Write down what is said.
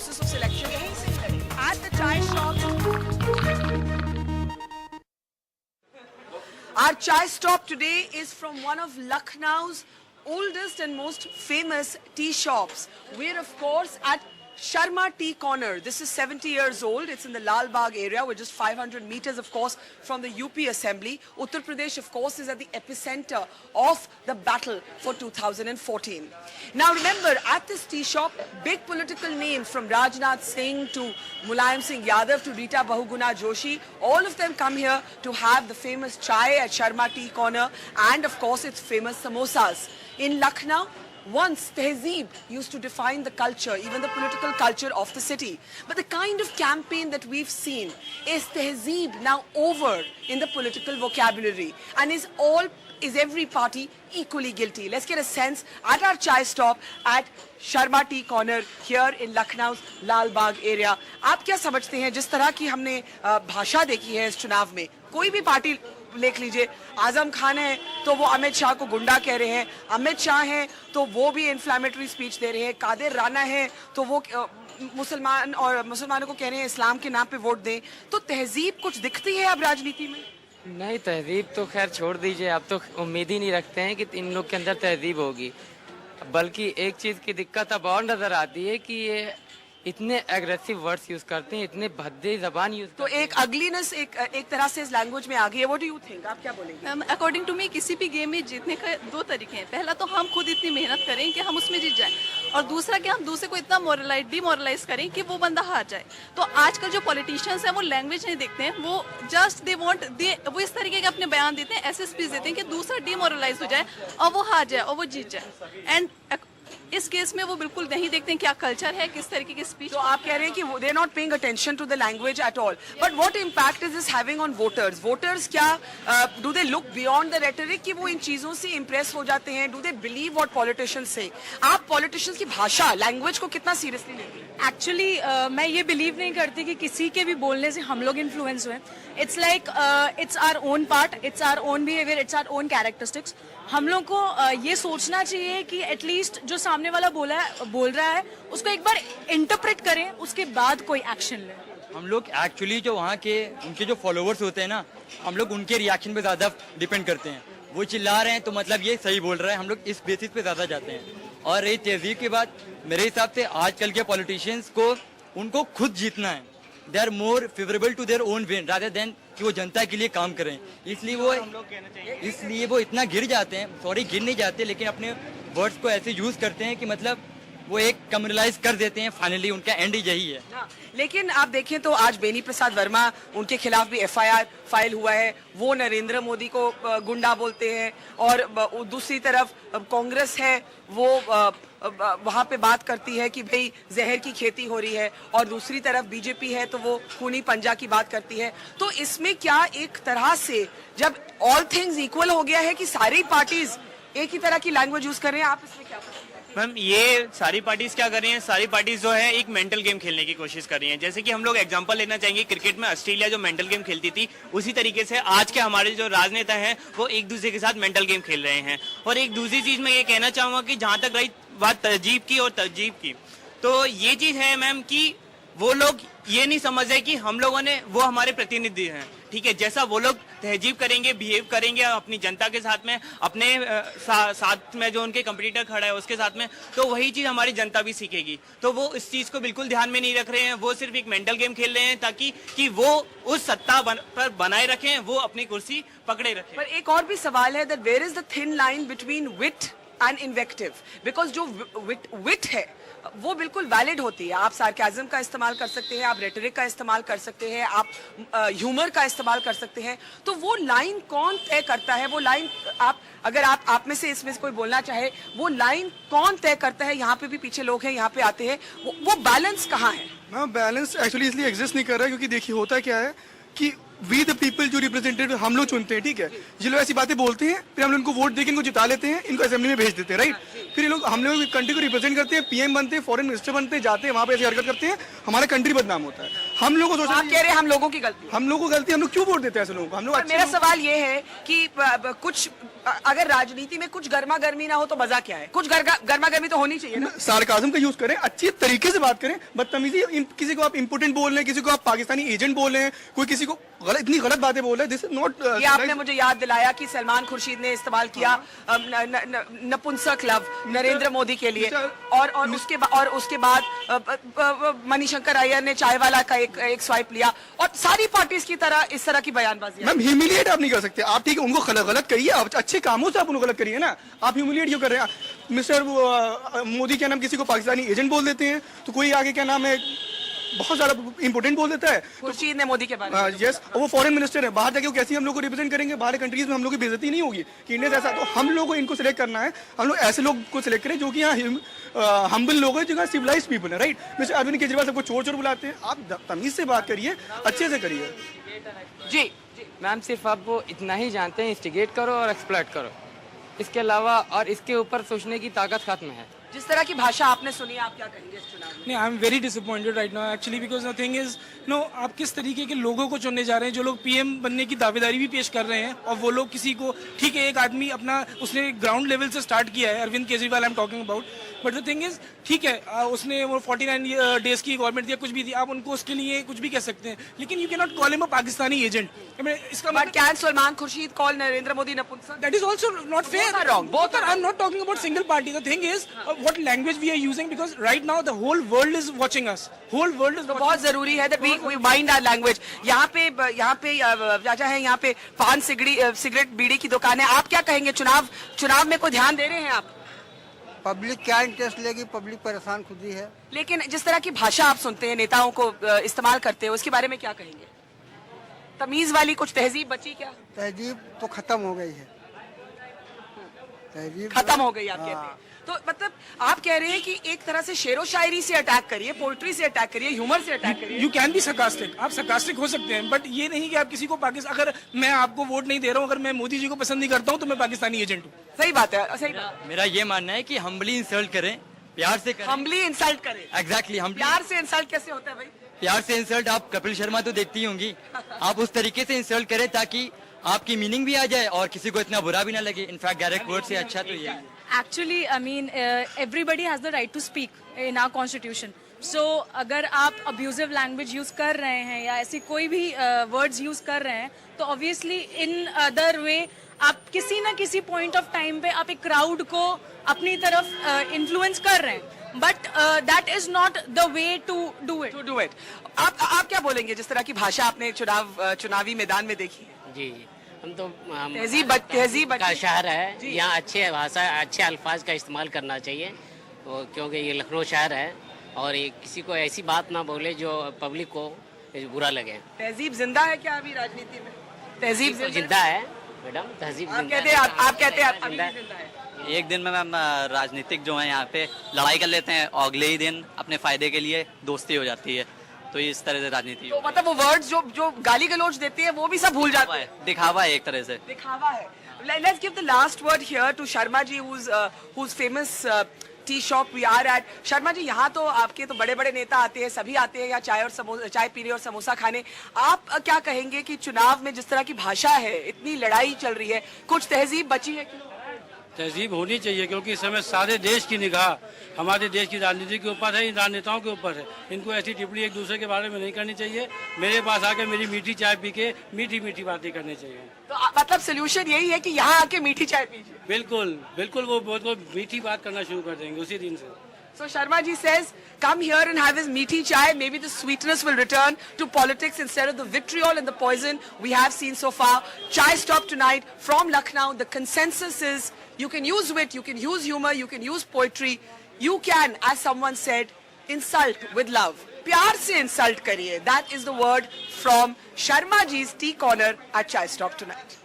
process of selection at the chai shop. Our chai stop today is from one of Lucknow's oldest and most famous tea shops. We're of course at Sharma Tea Corner. This is 70 years old. It's in the Lal Bagh area. We're just 500 meters, of course, from the UP Assembly. Uttar Pradesh, of course, is at the epicenter of the battle for 2014. Now, remember, at this tea shop, big political names from Rajnath Singh to Mulayam Singh Yadav to Rita Bahuguna Joshi, all of them come here to have the famous chai at Sharma Tea Corner and, of course, its famous samosas. In Lucknow, once Tehzeeb used to define the culture, even the political culture of the city. But the kind of campaign that we've seen is Tehzeeb now over in the political vocabulary, and is every party equally guilty? Let's get a sense at our chai stop at Sharma Tea Corner here in Lucknow's Lal Bagh area. आप क्या समझते हैं, जिस तरह की हमने भाषा देखी है इस चुनाव में, कोई भी पार्टी देख लीजिए, आजम खान है तो वो अमित शाह को गुंडा कह रहे हैं, अमित शाह हैं तो वो भी इन्फ्लेमेटरी स्पीच दे रहे हैं, कादिर राना है तो वो मुसलमानों को कह रहे हैं इस्लाम के नाम पे वोट दें. तो तहजीब कुछ दिखती है अब राजनीति में? नहीं, तहजीब तो खैर छोड़ दीजिए, आप तो उम्मीद ही नहीं रखते हैं कि इन लोग के अंदर तहजीब होगी. बल्कि एक चीज़ की दिक्कत अब और नज़र आती है कि ये इतने एग्रेसिव वर्ड्स यूज करते हैं, इतने भद्दे जबान यूज तो एक अगलीनेस एक तरह से इस लैंग्वेज में आ गई है. व्हाट डू यू थिंक, आप क्या बोलेंगे? अकॉर्डिंग टू मी किसी भी गेम में जीतने के दो तरीके हैं. पहला तो हम खुद इतनी मेहनत करें कि हम उसमें जीत जाएं, और दूसरा कि हम दूसरे को इतना डिमोरलाइज करें कि वो बंदा हार जाए. तो आजकल जो पॉलिटिशियंस हैं वो लैंग्वेज नहीं देखते हैं, वो जस्ट वो इस तरीके के अपने बयान देते हैं, ऐसे स्पीच देते हैं कि दूसरा डिमोरलाइज हो जाए और वो हार जाए और वो जीत जाए. एंड इस केस में वो बिल्कुल नहीं देखते हैं क्या कल्चर है, किस तरीके की स्पीच. तो आप कह रहे हैं कि they are not paying attention to the language at all. But what impact is this having on voters? Voters क्या do they look beyond the rhetoric कि वो इन चीजों से इंप्रेस हो जाते हैं? Do they believe what politicians से? आप पॉलिटिशियंस की भाषा, लैंग्वेज को कितना सीरियसली लेंगे? एक्चुअली मैं ये बिलीव नहीं करती कि किसी के भी बोलने से हम लोग इन्फ्लुएंस हुए. It's like it's our own part, it's our own behaviour, it's our own characteristics. हम लोग को ये सोचना चाहिए कि एटलीस्ट जो सामने वाला बोल रहा है उसको एक बार इंटरप्रेट करें, उसके बाद कोई एक्शन लें. हम लोग एक्चुअली जो वहाँ के उनके जो फॉलोअर्स होते हैं ना, हम लोग उनके रिएक्शन पे ज़्यादा डिपेंड करते हैं. वो चिल्ला रहे हैं तो मतलब ये सही बोल रहा है, हम लोग इस बेसिस पे ज़्यादा जाते हैं. और ये तहजीब के बाद मेरे हिसाब से आजकल के पॉलिटिशियंस को उनको खुद जीतना है. They are more favourable to their own win rather than कि वो जनता के लिए काम करें. इसलिए वो इतना गिर जाते हैं, सॉरी गिर नहीं जाते, लेकिन अपने वर्ड्स को ऐसे यूज करते हैं कि मतलब वो एक कम्युनलाइज कर देते हैं. फाइनली उनका एंड यही है. लेकिन आप देखें तो आज बेनी प्रसाद वर्मा, उनके खिलाफ भी FIR फाइल हुआ है. वो नरेंद्र मोदी को गुंडा बोलते हैं, और दूसरी तरफ कांग्रेस है वो वहाँ पे बात करती है कि भाई जहर की खेती हो रही है, और दूसरी तरफ बीजेपी है तो वो खूनी पंजा की बात करती है. तो इसमें क्या एक तरह से जब ऑल थिंग्स इक्वल हो गया है कि सारी पार्टीज एक ही तरह की लैंग्वेज यूज कर रहे हैं, आप इसमें क्या? मैम, ये सारी पार्टीज क्या कर रही हैं? सारी पार्टीज जो है एक मेंटल गेम खेलने की कोशिश कर रही हैं. जैसे कि हम लोग एग्जांपल लेना चाहेंगे, क्रिकेट में ऑस्ट्रेलिया जो मेंटल गेम खेलती थी, उसी तरीके से आज के हमारे जो राजनेता हैं वो एक दूसरे के साथ मेंटल गेम खेल रहे हैं. और एक दूसरी चीज मैं ये कहना चाहूंगा कि जहां तक रही बात तहजीब की और तहजीब की, तो ये चीज है मैम कि वो लोग ये नहीं समझ रहे कि हम लोगों ने, वो हमारे प्रतिनिधि हैं, ठीक है. जैसा वो लोग तहजीब करेंगे, बिहेव करेंगे अपनी जनता के साथ में, अपने साथ में जो उनके कंपटीटर खड़ा है उसके साथ में, तो वही चीज हमारी जनता भी सीखेगी. तो वो इस चीज को बिल्कुल ध्यान में नहीं रख रहे हैं. वो सिर्फ एक मेंटल गेम खेल रहे हैं ताकि कि वो उस सत्ता पर बनाए रखें, वो अपनी कुर्सी पकड़े रखें. पर एक और भी सवाल है, that where is the thin line between wit and invective? Because जो विट है वो बिल्कुल वैलिड होती है. आप सार्केज्म का इस्तेमाल कर सकते हैं, आप रेटरिक का इस्तेमाल कर सकते हैं, आप ह्यूमर का इस्तेमाल कर सकते हैं. तो वो लाइन कौन तय करता है? वो लाइन अगर आप में से इसमें से कोई बोलना चाहे, वो लाइन कौन तय करता है? यहाँ पे भी पीछे लोग हैं, यहाँ पे आते हैं, वो बैलेंस कहाँ है? मैम, बैलेंस एक्चुअली इसलिए एग्जिस्ट नहीं कर रहा है क्योंकि देखिए होता क्या है कि वी द पीपल जो रिप्रेजेंटेटिव हम लोग चुनते हैं, ठीक है. ये लोग ऐसी बातें बोलते हैं, फिर हम लोग इनको वोट देके इनको जिता लेते हैं, इनको असेंबली में भेज देते हैं, राइट. फिर ये लोग हम लोग कंट्री को रिप्रेजेंट करते हैं, PM बनते हैं, फॉरेन मिनिस्टर बनते हैं, जाते हैं वहाँ पे ऐसी हरकत करते हैं, हमारा कंट्री बदनाम होता है. हम लोगों को तो सोचना आप कह रहे हैं हम लोगों की गलती है। हम लोगों को गलती, हम लोग क्यों वोट देते हैं ऐसे लोगों को? हम लोग और अच्छे मेरा लोग- सवाल ये है कि कुछ अगर राजनीति में कुछ गर्मा गर्मी ना हो तो मजा क्या है? कुछ गर्मा गर्मी तो होनी चाहिए ना। सार्काज्म का यूज करें, अच्छी तरीके से बात करें। बदतमीजी, किसी को आप इम्पोर्टेंट बोल रहे हैं, किसी को आप पाकिस्तानी एजेंट बोल रहे हैं, कोई किसी को इतनी गलत बातें बोल रहे हैं, दिस इज नॉट। ये आपने मुझे याद दिलाया कि सलमान खुर्शीद ने इस्तेमाल किया नपुंसक लव नरेंद्र मोदी के लिए, और उसके बाद मणिशंकर अय्यर ने चाय वाला का एक स्वाइप लिया, और सारी पार्टीज की तरह इस तरह की बयानबाजी। मैम ह्यूमिलिएट आप नहीं कर सकते। आप ठीक है, उनको गलत करिए, आप अच्छे कामों से आप उनको गलत करिए ना। आप ह्यूमिलिएट क्यों कर रहे हैं? मिस्टर मोदी क्या नाम, किसी को पाकिस्तानी एजेंट बोल देते हैं, तो कोई आगे क्या नाम है बहुत सारा इंपोर्टेंट बोल देता है। खुर्शीद ने मोदी के बारे में यस, वो फॉरेन मिनिस्टर है, बाहर जाके वो कैसे हम लोग को रिप्रेजेंट करेंगे? बाहर कंट्रीज में हम लोग की बेइज्जती नहीं होगी कि इंडिया जैसा? तो हम लोग को इनको सिलेक्ट करना है, हम लोग ऐसे लोग को सिलेक्ट करें जो कि यहाँ हम्बल लोग हैं, जो सिविलाइज्ड पीपल है, राइट? मिस्टर अरविंद केजरीवाल सबको चोर चोर बुलाते हैं। आप तमीज से बात करिए, अच्छे से करिए। जी। मैम सिर्फ आप वो इतना ही जानते हैं, इंस्टिगेट करो और एक्सप्लॉइट करो, इसके अलावा और इसके ऊपर सोचने की ताकत खत्म है। जिस तरह की भाषा आपने सुनी, आप क्या कहेंगे इस चुनाव में? नहीं, I am very disappointed right now actually, because the thing is no, आप किस तरीके के लोगों को चुनने जा रहे हैं जो लोग पीएम बनने की दावेदारी भी पेश कर रहे हैं, और वो लोग किसी को, ठीक है एक आदमी अपना उसने ग्राउंड लेवल से स्टार्ट किया है, Arvind Kejriwal I am talking about, but the thing is ठीक है उसने वो 49 डेज की गवर्नमेंट दिया, कुछ भी दिया, आप उनको उसके लिए कुछ भी कह सकते हैं, लेकिन you can not call him a Pakistani agent. इसका But can Salman Khurshid call Narendra Modi Napumsak? that is also not fair. Both are wrong. Both are I'm not talking about single party. The thing is what language we are using, because right now the whole world is watching us. Whole world is तो watching बहुत जरूरी है that we mind our language. यहाँ पे चाचा है, यहाँ पे पान सिगरेट बीड़ी की दुकान है। आप क्या कहेंगे? चुनाव में कोई ध्यान दे रहे हैं आप? पब्लिक क्या इंटरेस्ट लेगी? पब्लिक परेशान खुद ही है। लेकिन जिस तरह की भाषा आप सुनते हैं, नेताओं को इस्तेमाल करते हो, उसके बारे में क्या कहेंगे? तमीज वाली कुछ तहजीब बची क्या? तहजीब तो खत्म हो गई है। तहजीब खत्म हो गई, आप कहते हैं। तो मतलब आप कह रहे हैं कि एक तरह से शेरो शायरी से अटैक करिए, पोइट्री से अटैक करिए, ह्यूमर से अटैक करिए। यू कैन बी sarcastic, आप sarcastic हो सकते हैं, बट ये नहीं कि आप किसी को पाकिस्तान, अगर मैं आपको वोट नहीं दे रहा हूँ, अगर मैं मोदी जी को पसंद नहीं करता हूँ तो मैं पाकिस्तानी एजेंट हूँ। सही बात है, सही बात। मेरा ये मानना है कि हम्बली इंसल्ट करें, प्यार से करें। हम्बली इंसल्ट करें। एग्जैक्टली, हम प्यार से इंसल्ट कैसे होता है भाई? प्यार से इंसल्ट, आप कपिल शर्मा तो देखती होंगी, आप उस तरीके से इंसल्ट करें ताकि आपकी मीनिंग भी आ जाए और किसी को इतना बुरा भी ना लगे। इनफैक्ट डायरेक्ट वर्ड से अच्छा तो ये Actually, I mean, everybody has the right to speak in our constitution. So, अगर आप abusive language use कर रहे हैं या ऐसी कोई भी words use कर रहे हैं, तो obviously in other way आप किसी ना किसी point of time पे आप एक crowd को अपनी तरफ influence कर रहे हैं. But that is not the way to do it. To do it. आप क्या बोलेंगे जिस तरह की भाषा आपने चुनावी मैदान में देखी है? जी, हम तो तहजीब का शहर है, यहाँ अच्छे भाषा, अच्छे अल्फाज का इस्तेमाल करना चाहिए, तो क्योंकि ये लखनऊ शहर है और ये किसी को ऐसी बात ना बोले जो पब्लिक को बुरा लगे। तहजीब जिंदा है क्या अभी राजनीति में? तहजीब जिंदा है मैडम, तहजीब आप जिंदा कहते है। हैं आप कहते हैं अभी जिंदा भी जिंदा है। एक दिन में मैम राजनीतिक जो है यहाँ पे लड़ाई कर लेते हैं और अगले ही दिन अपने फायदे के लिए दोस्ती हो जाती है, तो इस तरह से राजनीति तो मतलब वो वर्ड्स जो गाली गलौज देते हैं वो भी सब भूल जाते हैं। दिखावा है एक तरह से। दिखावा है। Let's give the last word here to Sharma ji, who's famous tea shop we are at. Sharma ji, यहाँ तो आपके तो बड़े बड़े नेता आते हैं, सभी आते हैं यहाँ चाय पीने और समोसा खाने। आप क्या कहेंगे कि चुनाव में जिस तरह की भाषा है, इतनी लड़ाई चल रही है, कुछ तहजीब बची है? तहजीब होनी चाहिए, क्योंकि इस समय सारे देश की निगाह हमारे देश की राजनीति के ऊपर है, इन राजनेताओं के ऊपर है। इनको ऐसी टिप्पणी एक दूसरे के बारे में नहीं करनी चाहिए। मेरे पास आके मेरी मीठी चाय पी के मीठी मीठी बातें करनी चाहिए। तो मतलब सोल्यूशन यही है कि यहाँ आके मीठी चाय पीजिए। बिल्कुल बिल्कुल, वो बहुत मीठी बात करना शुरू कर देंगे उसी दिन से। So Sharma ji says, come here and have his meaty chai. Maybe the sweetness will return to politics instead of the vitriol and the poison we have seen so far. Chai Stop tonight from Lucknow. The consensus is you can use wit, you can use humor, you can use poetry. You can, as someone said, insult with love. प्यार से insult करिए. That is the word from Sharma ji's Tea Corner at Chai Stop tonight.